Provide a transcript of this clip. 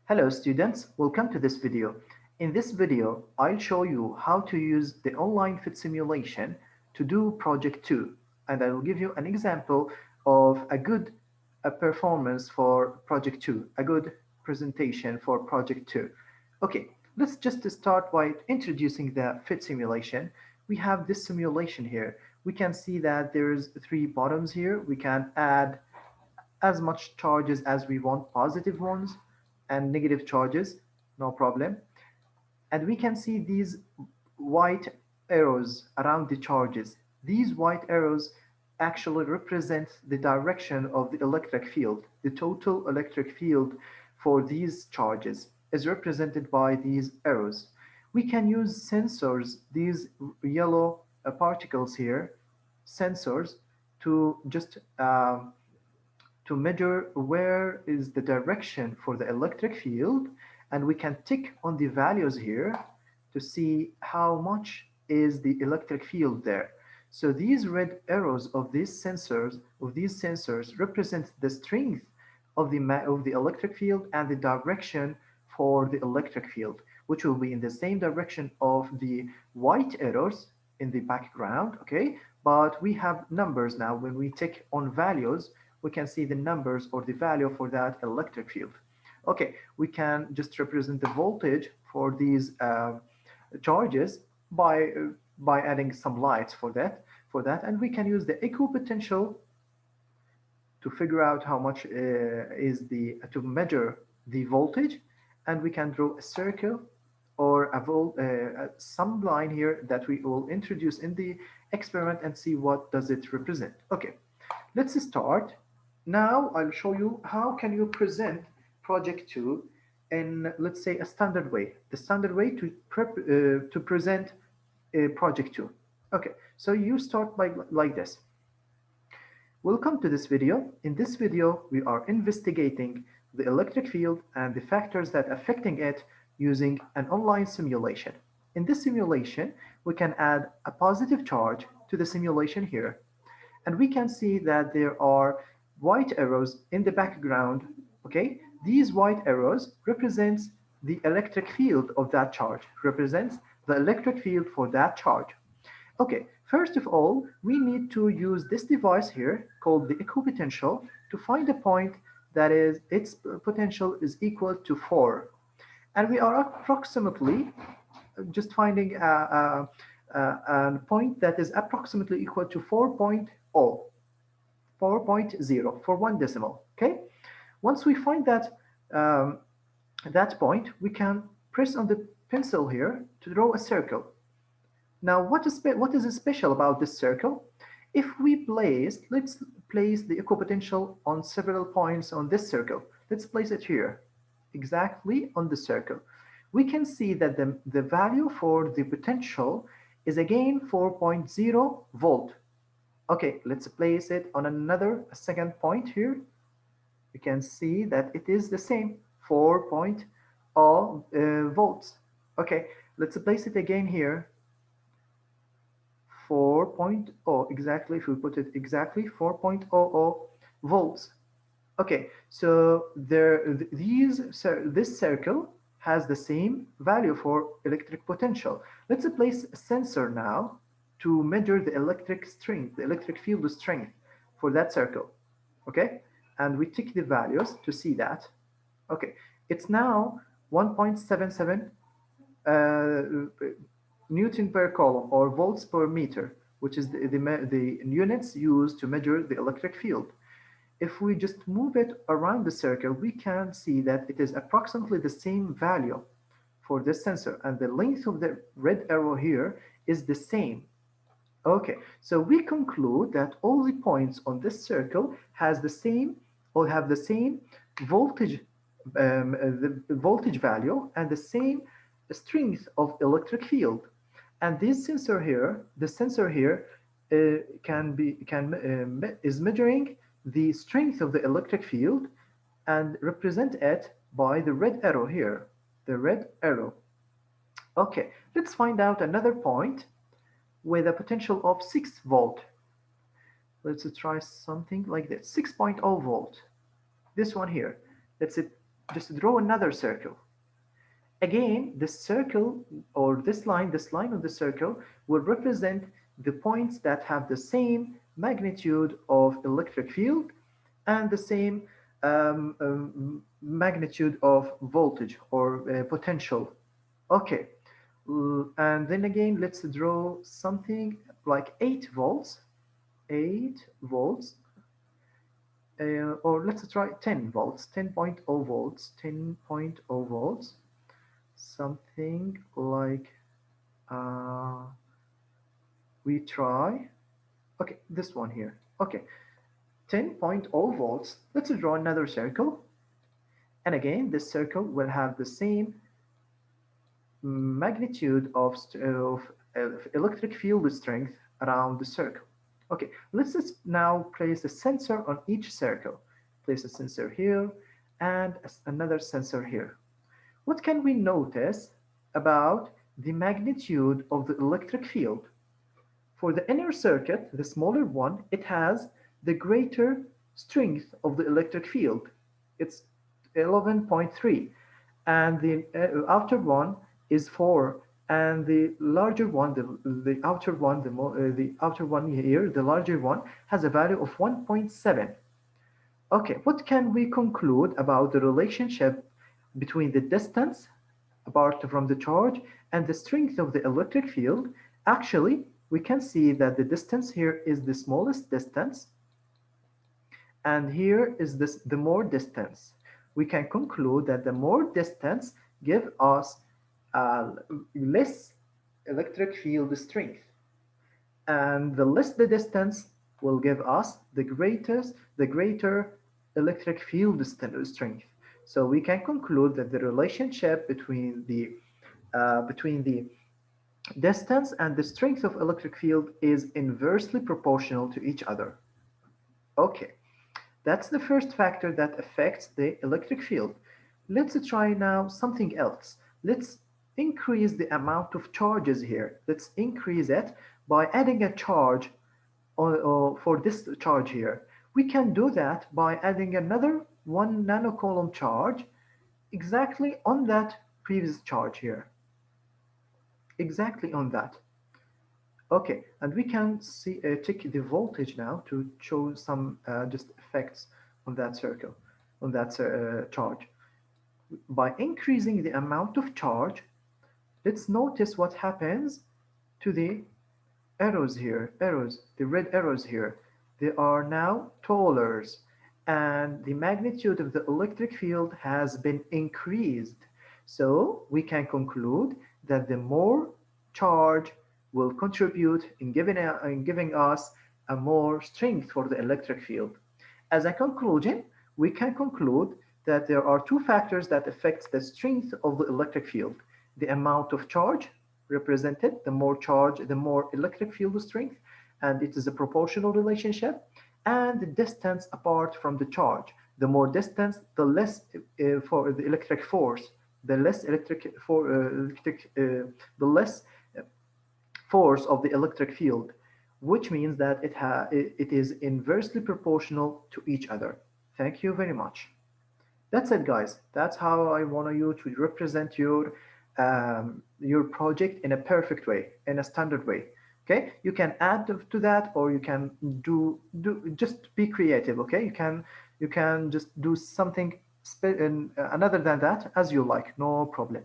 Hello students, welcome to this video. In this video, I'll show you how to use the online PhET simulation to do project 2, and I will give you an example of a good performance for project 2, a good presentation for project 2. Okay, let's just start by introducing the PhET simulation. We have this simulation here. We can see that there's 3 bottoms here. We can add as much charges as we want, positive ones and negative charges, no problem. And we can see these white arrows around the charges. These white arrows actually represent the direction of the electric field. The total electric field for these charges is represented by these arrows. We can use sensors, these yellow particles here, sensors, to just to measure where is the direction for the electric field, and we can tick on the values here to see how much is the electric field there. So these red arrows of these sensors represent the strength of the electric field and the direction for the electric field, which will be in the same direction of the white arrows in the background. Okay, but we have numbers now. When we tick on values, we can see the numbers or the value for that electric field. Okay, we can just represent the voltage for these charges by adding some lights for that, and we can use the equipotential to figure out how much is the to measure the voltage, and we can draw a circle or some line here that we will introduce in the experiment and see what does it represent. Okay, let's start. Now I'll show you how can you present project 2 in, let's say, a standard way. The standard way to present project 2. Okay, so you start by like this. Welcome to this video. In this video, we are investigating the electric field and the factors that affecting it using an online simulation. In this simulation, we can add a positive charge to the simulation here, and we can see that there are white arrows in the background. Okay, these white arrows represents the electric field of that charge, represents the electric field for that charge. Okay, first of all, we need to use this device here called the equipotential to find a point that is its potential is equal to 4. And we are approximately just finding a point that is approximately equal to 4.0. 4.0 for 1 decimal. Okay, once we find that point, we can press on the pencil here to draw a circle. Now, what is special about this circle? If we let's place the equipotential on several points on this circle. Let's place it here, exactly on the circle. We can see that the value for the potential is again 4.0 volt. Okay, let's place it on a second point here. You can see that it is the same, 4.0 volts. Okay, let's place it again here, 4.0, exactly. If we put it exactly, 4.00 volts. Okay, so this circle has the same value for electric potential. Let's place a sensor now to measure the electric strength, the electric field strength for that circle. Okay, and we tick the values to see that. Okay, it's now 1.77 Newton per coulomb or volts per meter, which is the units used to measure the electric field. If we just move it around the circle, we can see that it is approximately the same value for this sensor, and the length of the red arrow here is the same. Okay, so we conclude that all the points on this circle has the same or have the same voltage, the voltage value and the same strength of electric field. And this sensor here, the sensor here, is measuring the strength of the electric field and represent it by the red arrow here, the red arrow. Okay, let's find out another point with a potential of 6 volt. Let's try something like this, 6.0 volt. This one here, let's just draw another circle. Again, this circle or this line of the circle will represent the points that have the same magnitude of electric field and the same magnitude of voltage or potential. Okay, and then again, let's draw something like 8 volts, 8 volts, or let's try 10 volts, 10.0 volts, 10.0 volts, something like uh, we try, okay, this one here, okay, 10.0 volts. Let's draw another circle, and again, this circle will have the same magnitude of electric field strength around the circle. Okay, let's just now place a sensor on each circle. Place a sensor here and another sensor here. What can we notice about the magnitude of the electric field? For the inner circuit, the smaller one, it has the greater strength of the electric field. It's 11.3, and the outer one is 4, and the larger one, the outer one, the outer one here, the larger one, has a value of 1.7. Okay, what can we conclude about the relationship between the distance apart from the charge and the strength of the electric field? Actually, we can see that the distance here is the smallest distance, and here is the more distance. We can conclude that the more distance give us less electric field strength, and the less the distance will give us the greater electric field strength. So we can conclude that the relationship between the distance and the strength of electric field is inversely proportional to each other. Okay, that's the first factor that affects the electric field. Let's try now something else. Let's increase the amount of charges here. Let's increase it by adding a charge for this charge here. We can do that by adding another 1 nanocoulomb charge exactly on that previous charge here. Exactly on that. Okay, and we can see check the voltage now to show some just effects on that circle, on that charge. By increasing the amount of charge, let's notice what happens to the arrows here, the red arrows here. They are now taller, and the magnitude of the electric field has been increased. So we can conclude that the more charge will contribute in giving us a more strength for the electric field. As a conclusion, we can conclude that there are two factors that affect the strength of the electric field. The amount of charge represented, the more charge, the more electric field strength, and it is a proportional relationship, and the distance apart from the charge. The more distance, the less for the electric force, the less the less force of the electric field, which means that it is inversely proportional to each other. Thank you very much. That's it, guys. That's how I want you to represent your project in a perfect way, in a standard way. Okay, you can add to that, or you can do just be creative. Okay, you can just do something another than that as you like. No problem.